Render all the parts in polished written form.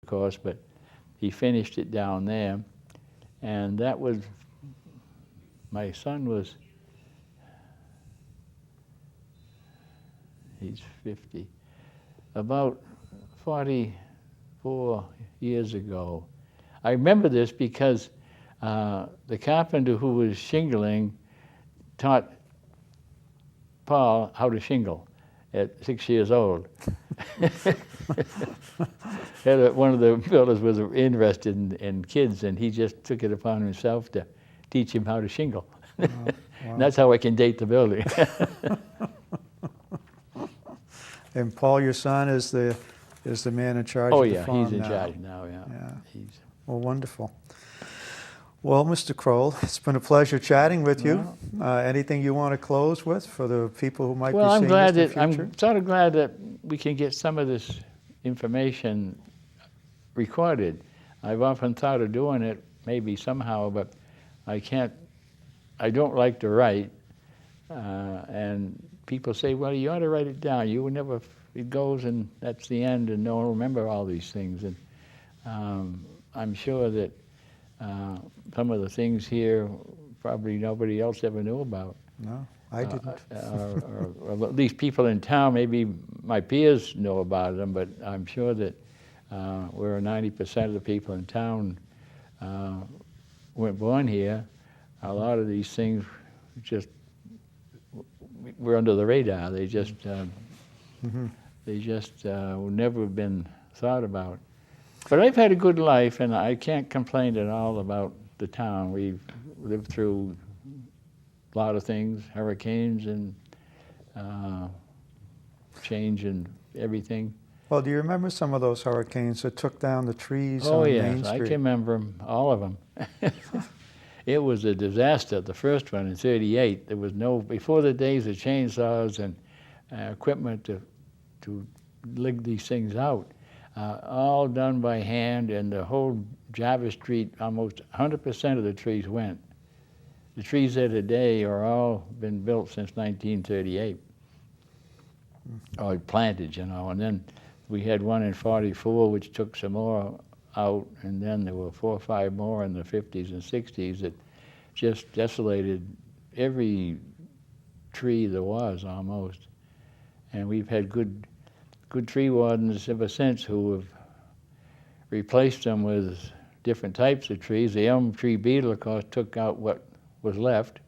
course, but he finished it down there. And that was, my son was, he's 50, about 44 years ago. I remember this because the carpenter who was shingling taught Paul how to shingle at 6 years old. One of the builders was interested in kids, and he just took it upon himself to teach him how to shingle. Wow. And that's how I can date the building. And Paul, your son, is the man in charge Oh of the yeah, farm he's in now. charge now, yeah. Yeah. He's, Well, wonderful. Well, Mr. Crowell, it's been a pleasure chatting with you. Anything you want to close with for the people who might be seeing this in the future? I'm sort of glad that we can get some of this information recorded. I've often thought of doing it maybe somehow, but I can't, I don't like to write. And people say, well, you ought to write it down. You will never, it goes and that's the end, and no one will remember all these things. And I'm sure that some of the things here probably nobody else ever knew about. No, I didn't. Or at least people in town, maybe my peers know about them, but I'm sure that where 90% of the people in town weren't born here, a lot of these things just were under the radar. They just would never have been thought about. But I've had a good life, and I can't complain at all about the town. We've lived through a lot of things, hurricanes and change and everything. Well, do you remember some of those hurricanes that took down the trees Oh on yes, Main I Street? can remember 'em, all of them. It was a disaster, the first one in '38. There was no, before the days of chainsaws and equipment to dig these things out. All done by hand, and the whole Jarvis Street, almost 100% of the trees went. The trees there today are all been built since 1938, or planted, you know. And then we had one in '44, which took some more out, and then there were 4 or 5 more in the '50s and '60s that just desolated every tree there was almost. And we've had good tree wardens ever since who have replaced them with different types of trees. The elm tree beetle, of course, took out what was left,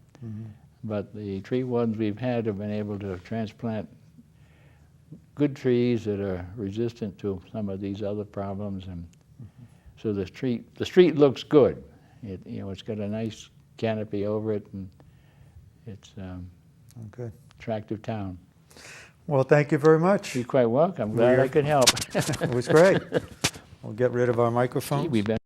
but the tree wardens we've had have been able to transplant good trees that are resistant to some of these other problems, and so the street looks good. It's got a nice canopy over it, and it's Good. attractive town. Well, thank you very much. You're quite welcome. Glad I could help. It was great. We'll get rid of our microphones. We've been